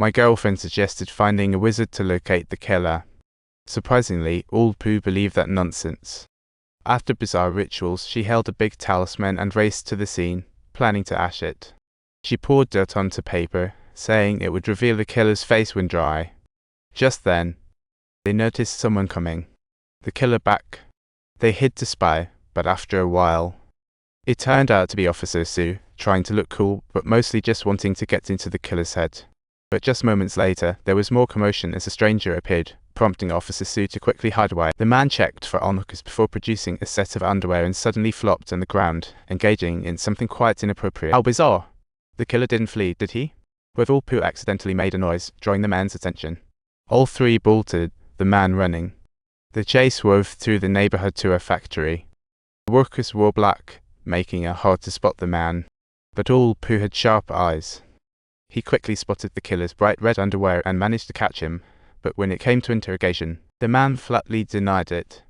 My girlfriend suggested finding a wizard to locate the killer. Surprisingly, all Pooh believed that nonsense. After bizarre rituals, she held a big talisman and raced to the scene, planning to ash it. She poured dirt onto paper, saying it would reveal the killer's face when dry. Just then, they noticed someone coming. The killer back. They hid to spy, but after a while, it turned out to be Officer Sue, trying to look cool, but mostly just wanting to get into the killer's head. But just moments later, there was more commotion as a stranger appeared, prompting Officer Sue to quickly hide away. The man checked for onlookers before producing a set of underwear and suddenly flopped on the ground, engaging in something quite inappropriate. How bizarre! The killer didn't flee, did he? With all Pooh accidentally made a noise, drawing the man's attention. All three bolted, the man running. The chase wove through the neighborhood to a factory. The workers wore black, making it hard to spot the man. But all Pooh had sharp eyes. He quickly spotted the killer's bright red underwear and managed to catch him, but when it came to interrogation, the man flatly denied it.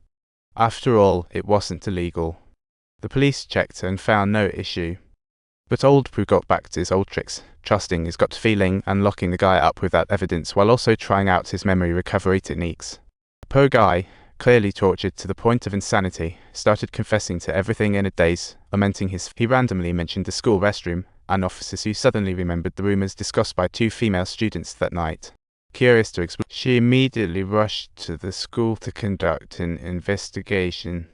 After all, it wasn't illegal. The police checked and found no issue. But old Pooh got back to his old tricks, trusting his gut feeling and locking the guy up without evidence while also trying out his memory recovery techniques. The poor guy, clearly tortured to the point of insanity, started confessing to everything in a daze, lamenting he randomly mentioned the school restroom, and Officer Sue suddenly remembered the rumors discussed by 2 female students that night. Curious to explore, she immediately rushed to the school to conduct an investigation,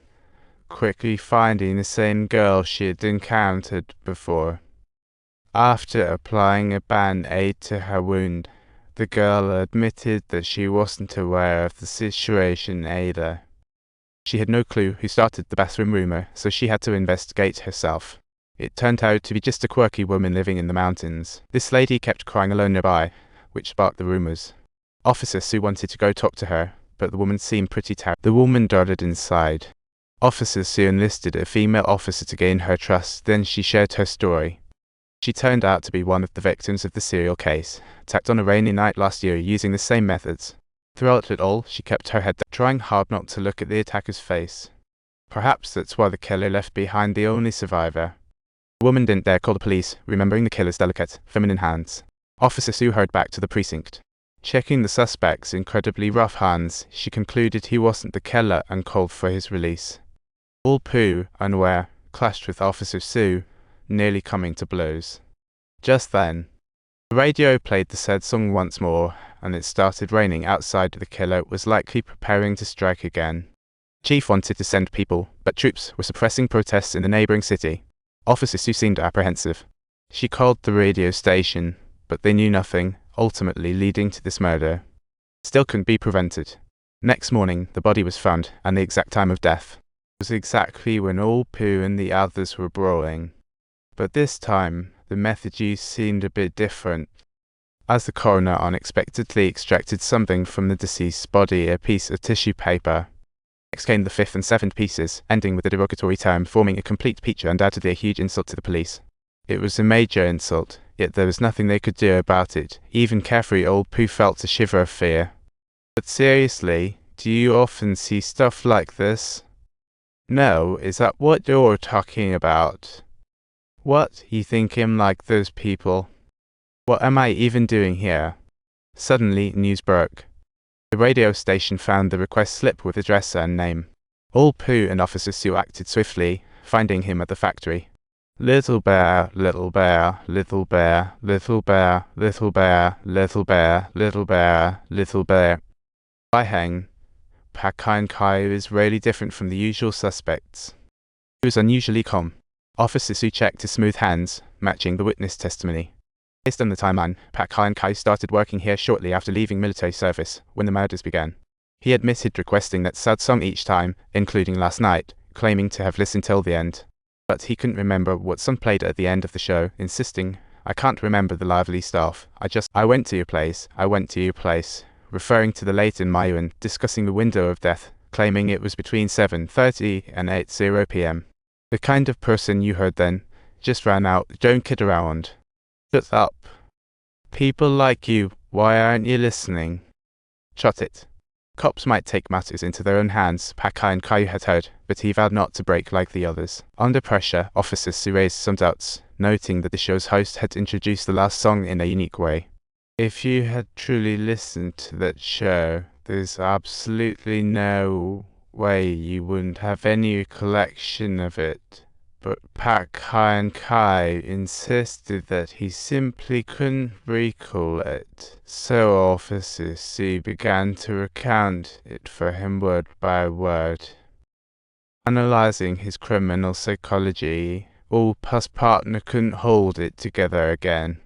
quickly finding the same girl she had encountered before. After applying a band-aid to her wound, the girl admitted that she wasn't aware of the situation either. She had no clue who started the bathroom rumor, so she had to investigate herself. It turned out to be just a quirky woman living in the mountains. This lady kept crying alone nearby, which sparked the rumors. Officer Sue wanted to go talk to her, but the woman seemed pretty tired. The woman darted inside. Officer Sue enlisted a female officer to gain her trust, then she shared her story. She turned out to be one of the victims of the serial case, attacked on a rainy night last year using the same methods. Throughout it all, she kept her head down, trying hard not to look at the attacker's face. Perhaps that's why the killer left behind the only survivor. The woman didn't dare call the police, remembering the killer's delicate, feminine hands. Officer Sue hurried back to the precinct. Checking the suspect's incredibly rough hands, she concluded he wasn't the killer and called for his release. All Pooh, unaware, clashed with Officer Sue, nearly coming to blows. Just then, the radio played the said song once more, and it started raining outside. The killer was likely preparing to strike again. Chief wanted to send people, but troops were suppressing protests in the neighboring city. Officer Sue seemed apprehensive. She called the radio station, but they knew nothing, ultimately leading to this murder. Still couldn't be prevented. Next morning, the body was found, and the exact time of death was exactly when all Pooh and the others were brawling. But this time, the method used seemed a bit different. As the coroner unexpectedly extracted something from the deceased's body, a piece of tissue paper. Next came the 5th and 7th pieces, ending with a derogatory term, forming a complete picture, undoubtedly a huge insult to the police. It was a major insult, yet there was nothing they could do about it. Even carefree old Pooh felt a shiver of fear. But seriously, do you often see stuff like this? No, is that what you're talking about? What, you think I'm like those people? What am I even doing here? Suddenly, news broke. The radio station found the request slip with address and name. All Pooh and Officer Sue acted swiftly, finding him at the factory. Little bear, little bear, little bear, little bear, little bear, little bear, little bear, little bear. By hang, Pakai Kai is really different from the usual suspects. He was unusually calm. Officer Sue checked his smooth hands, matching the witness testimony. Based on the timeline, Pakai Kai started working here shortly after leaving military service, when the murders began. He admitted requesting that sad song each time, including last night, claiming to have listened till the end. But he couldn't remember what song played at the end of the show, insisting, "I can't remember the lively stuff, I went to your place, I went to your place," referring to the late in Mayuan, discussing the window of death, claiming it was between 7:30 and 8:00 p.m. The kind of person you heard then, just ran out, don't kid around. Shut up. People like you, why aren't you listening? Shut it. Cops might take matters into their own hands, Pakai and Kai had heard, but he vowed not to break like the others. Under pressure, Officer Sue raised some doubts, noting that the show's host had introduced the last song in a unique way. If you had truly listened to that show, there's absolutely no way you wouldn't have any recollection of it. But Pak Hyun Kai insisted that he simply couldn't recall it, so Officer C began to recount it for him word by word. Analyzing his criminal psychology, All Pu's partner couldn't hold it together again.